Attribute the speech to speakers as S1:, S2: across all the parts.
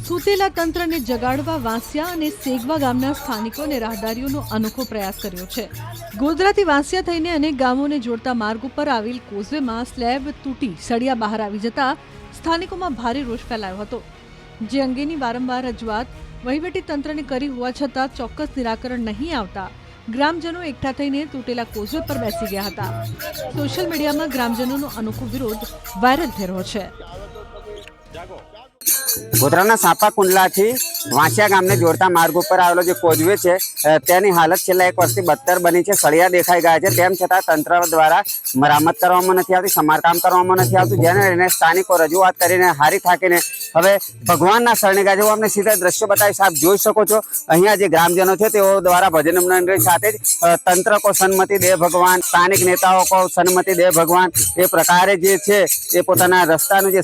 S1: સૂતેલા તંત્રને જગાડવા વાંસિયા અને સેગવા ગામના સ્થાનિકો અને રાહદારીઓનો અનોખો પ્રયાસ કર્યો છે. ગોધરાથી વાંસિયા થઈને અનેક ગામોને જોડતા માર્ગ ઉપર આવેલ કોઝવેમાં સ્લેબ તૂટી સળિયા બહાર આવી જતા સ્થાનિકોમાં ભારે રોષ ફેલાયો હતો, જે અંગેની વારંવાર રજૂઆત વહીવટી તંત્રને કરી હોવા છતાં ચોક્કસ નિરાકરણ નહીં આવતા ગ્રામજનો એકઠા થઈને તૂટેલા કોઝવે પર બેસી ગયા હતા. સોશિયલ મીડિયામાં ગ્રામજનોનો અનોખો વિરોધ વાયરલ થઈ રહ્યો છે.
S2: ગોધરાના સાપા કુંડલાથી વાંસિયા ગામને જોડતા માર્ગ ઉપર આવેલો જે કોઝવે છે તેની હાલત છેલ્લા 1 વર્ષથી બદતર બની છે. સળિયા દેખાઈ ગયા છે, તેમ છતાં તંત્ર દ્વારા મરામત કરવામાં નથી આવતી, સમારકામ કરવામાં નથી આવતું, જેને લઈને સ્થાનિકો રજૂઆત કરીને હારી થાકીને હવે ભગવાનના શરણે ગયા છે. હું અમને સીધા દ્રશ્યો બતાવીશ, આપ જોઈ શકો છો. અહીંયા જે ગ્રામજનો છે તેઓ દ્વારા ભજન મંડળી સાથે જ તંત્ર કો સન્મતિ દે ભગવાન, સ્થાનિક નેતાઓ કો સન્મતિ દે ભગવાન, એ પ્રકારે જે છે એ પોતાના રસ્તાનું જે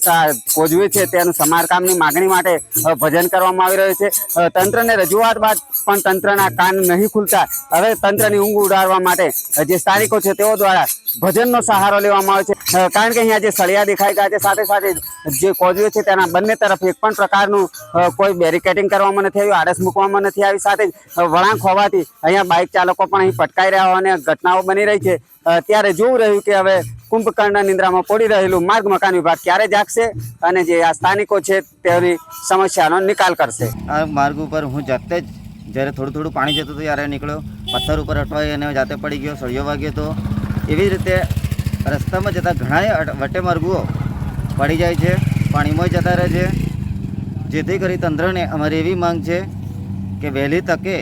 S2: કોઝવે છે તેનું સમારકામની માગણી માટે ભજન કરવામાં આવી રહ્યું છે. તંત્રને રજૂઆત બાદ પણ તંત્રના કાન નહીં ખુલતા હવે તંત્રની ઊંઘ ઉડાડવા માટે જે સ્થાનિકો છે તેઓ દ્વારા ભજનનો સહારો લેવામાં આવે છે. કારણ કે અહીંયા જે સળિયા દેખાઈ ગયા છે, સાથે સાથે જે કોઝવે છે તેના બંને તરફ એક પણ પ્રકારનું કોઈ બેરિકેડિંગ કરવામાં નથી આવ્યું, આડસ મૂકવામાં નથી આવી. સાથે જ વળાંક હોવાથી અહીંયા બાઇક ચાલકો પણ અહીં પટકાઈ રહ્યા હોવાની ઘટનાઓ બની રહી છે. ત્યારે જોવું રહ્યું કે હવે કુંભકર્ણ નિંદ્રામાં પડી રહેલું માર્ગ મકાન વિભાગ ક્યારે જાગશે અને જે આ સ્થાનિકો છે તેની સમસ્યાનો નિકાલ કરશે.
S3: આ માર્ગ ઉપર હું જાતે જ જ્યારે થોડું પાણી જતું હતું ત્યારે નીકળ્યો, પથ્થર ઉપર અટવાઈ અને જાતે પડી ગયો, સળિયો વાગ્યો. તો એવી રીતે રસ્તામાં જતા ઘણા વટે માર્ગો પડી જાય છે, પાણીમાં જતા રહે છે. જેથી કરી તંત્રને અમારી એવી માંગ છે કે વહેલી તકે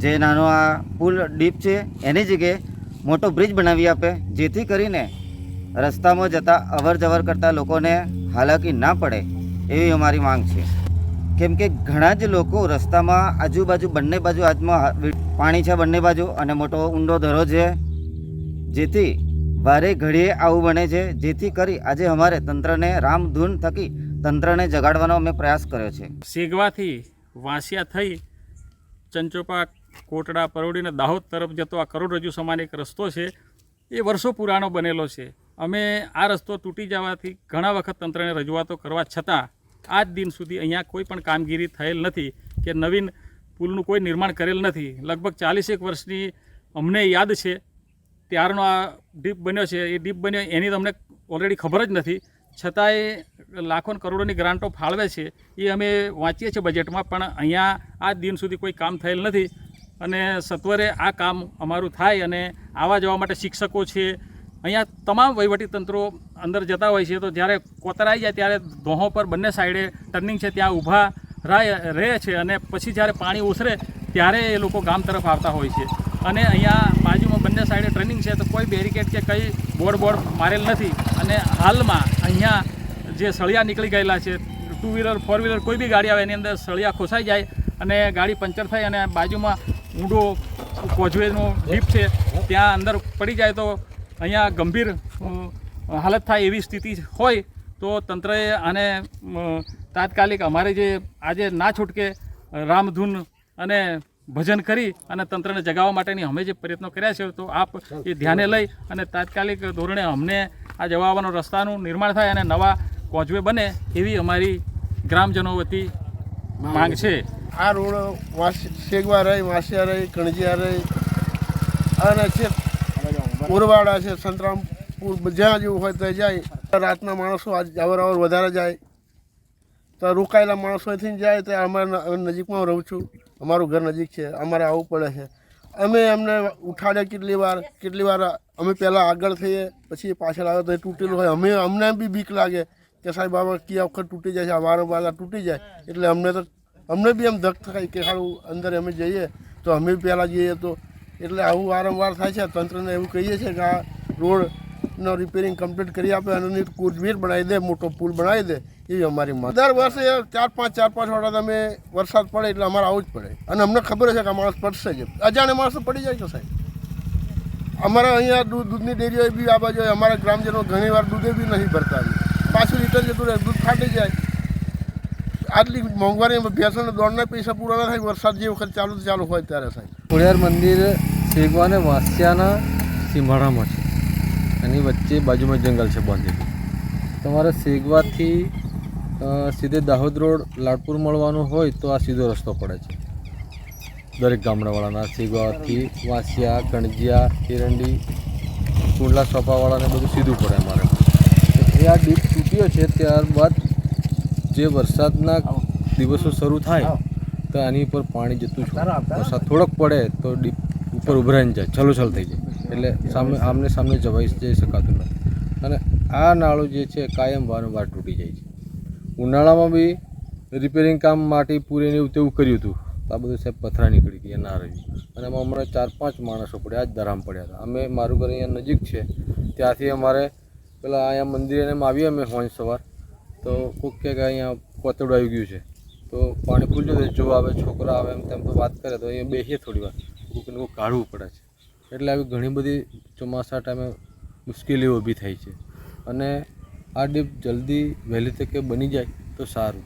S3: જે નાનો આ પુલ ડીપ છે એની જગ્યાએ મોટો બ્રિજ બનાવી આપે, જેથી કરીને રસ્તામાં જતા અવર જવર કરતા લોકોને હાલાકી ના પડે એવી અમારી માંગ છે. કેમ કે ઘણા જ લોકો રસ્તામાં આજુબાજુ બંને બાજુ આજમાં પાણી છે, બંને બાજુ અને મોટો ઊંડો ધરો છે, જેથી વારે ઘડીએ આવું બને છે. જેથી કરી આજે અમારે તંત્રને રામધૂન થકી તંત્રને જગાડવાનો અમે પ્રયાસ કર્યો છે.
S4: સેગવાથી વાંસિયા થઈ ચંચોપા, કોટડા, પરોડીને દાહોદ તરફ જતો આ કરોડરજ્જુ સમાન એક રસ્તો છે, એ વર્ષો પુરાણો બનેલો છે. અમે આ રસ્તો તૂટી જવાથી ઘણા વખત તંત્રને રજૂઆતો કરવા છતાં આજ દિન સુધી અહીંયા કોઈ પણ કામગીરી થયેલ નથી કે નવીન પુલનું કોઈ નિર્માણ કરેલ નથી. લગભગ 40 વર્ષની અમને યાદ છે ત્યારનો આ ડીપ બન્યો છે. એ ડીપ બન્યો એની તમને ઓલરેડી ખબર જ નથી, છતાંય લાખો કરોડોની ગ્રાન્ટો ફાળવે છે. એ અમે વાંચીએ છીએ બજેટમાં, પણ અહીંયા આજ દિન સુધી કોઈ કામ થયેલ નથી. અને સત્વરે આ કામ અમારું થાય અને આવવા જવા માટે શિક્ષકો છે, અહીંયા તમામ વહીવટી તંત્રો અંદર જતા હોય છે. તો જ્યારે કોતરાઈ જાય ત્યારે ધોહો પર બંને સાઈડે ટર્નિંગ છે ત્યાં ઊભા રહે છે અને પછી જ્યારે પાણી ઓસરે ત્યારે એ લોકો ગામ તરફ આવતા હોય છે. અને અહીંયા બાજુમાં બંને સાઈડે ટર્નિંગ છે તો કોઈ બેરિકેડ કે કંઈ બોર્ડ મારેલ નથી. અને હાલમાં અહીંયા જે સળિયા નીકળી ગયેલા છે, 2 વ્હીલર 4 વ્હીલર કોઈ બી ગાડી આવે એની અંદર સળિયા ખોસાઈ જાય અને ગાડી પંચર થાય અને બાજુમાં ઊંડો કોઝવેનો ડીપ છે ત્યાં અંદર પડી જાય તો અહીંયા ગંભીર હાલત થાય એવી સ્થિતિ હોય તો તંત્રએ આને તાત્કાલિક અમારે જે આજે ના છૂટકે રામધૂન અને ભજન કરી અને તંત્રને જગાવવા માટેની અમે જે પ્રયત્નો કર્યા છે તો આપ એ ધ્યાને લઈ અને તાત્કાલિક ધોરણે અમને આ જવા આવવાનો રસ્તાનું નિર્માણ થાય અને નવા કોઝવે બને એવી અમારી ગ્રામજનો વતી માંગ છે.
S5: આ રોડ સેગવા રહી, વાંસિયા રહી, કણજીયા રહી અને છે ઉરવાડા છે, સંતરામપુર, જ્યાં જેવું હોય ત્યાં જાય. રાતના માણસો અવર વધારે જાય તો રોકાયેલા માણસોથી જાય તો અમારે નજીકમાં રહું છું, અમારું ઘર નજીક છે, અમારે આવવું પડે છે. અમે એમને ઉઠાડે કેટલી વાર અમે પહેલાં આગળ થઈએ પછી પાછળ આવે તો એ તૂટેલું હોય. અમને બી બીક લાગે કે સાહેબ બાબા કયા વખત તૂટી જાય છે, વારંવાર તૂટી જાય એટલે અમને બી એમ ધક થાય કે સારું અંદર અમે જઈએ તો અમે પહેલાં જઈએ તો એટલે આવું વારંવાર થાય છે. તંત્રને એવું કહીએ છીએ કે આ રોડનો રિપેરિંગ કમ્પ્લીટ કરી આપે અને કોઝવે બનાવી દે, મોટો પુલ બનાવી દે એવી અમારી માંગ. દર વર્ષે 4-5 વખત અમે વરસાદ પડે એટલે અમારે આવવું જ પડે અને અમને ખબર છે કે આ માણસ પડશે જ, અજાણે માણસો પડી જાય તો સાહેબ. અમારા અહીંયા દૂધની ડેરીઓ બી આ બાજુ અમારા ગ્રામજનો ઘણી વાર દૂધે બી નહીં ભરતા, પાછું રિટર્ન જતું રહે, દૂધ ફાટી જાય. આટલી મોંઘવારી ભેંસોને દોડના પૈસા પૂરા ના થાય વરસાદ જે વખત ચાલુ હોય ત્યારે સાહેબ.
S6: ખોડિયાર મંદિર સેગવા અને વાંસિયાના સીમાડામાં છે. એની વચ્ચે બાજુમાં જંગલ છે બાંધેલું. તમારે સેગવાથી સીધે દાહોદ રોડ લાડપુર મળવાનું હોય તો આ સીધો રસ્તો પડે છે દરેક ગામડાવાળાના. સેગવાથી વાંસિયા, કણજિયા, એરંડી, કુંડલા સોપાવાળાને બધું સીધું પડે અમારે. એ આ ડીપ તૂટ્યો છે ત્યારબાદ જે વરસાદના દિવસો શરૂ થાય તો આની ઉપર પાણી જતું છે. વરસાદ થોડોક પડે તો ડીપ ઉપર ઉભરાઈને જાય, છલોછલ થઈ જાય, એટલે આમને સામે જઈ શકાતું નથી. અને આ નાળું જે છે કાયમ વારંવાર તૂટી જાય છે. ઉનાળામાં બી રિપેરિંગ કામ માટી પૂરીને એવું તેવું કર્યું હતું. આ બધું સાહેબ પથરા નીકળી ગયા ના રહ્યું. અને એમાં હમણાં 4-5 માણસો પડ્યા, જ દરામ પડ્યા હતા. અમે મારું ઘર અહીંયા નજીક છે, ત્યાંથી અમારે પેલા અહીંયા મંદિરે એમ આવીએ અમે હોંજ સવાર તો કોઈક કે અહીંયા કોતરડું આવી ગયું છે તો પાણી ફૂલ જતું જોવા આવે, છોકરા આવે એમ તેમ તો વાત કરે તો અહીંયા બેસીએ થોડી વાર, કોઈકને કોઈ કાઢવું પડે છે. એટલે આવી ઘણી બધી ચોમાસા ટાઈમે મુશ્કેલીઓ ઊભી થઈ છે. અને આ ડીપ જલ્દી વહેલી તકે બની જાય તો સારું.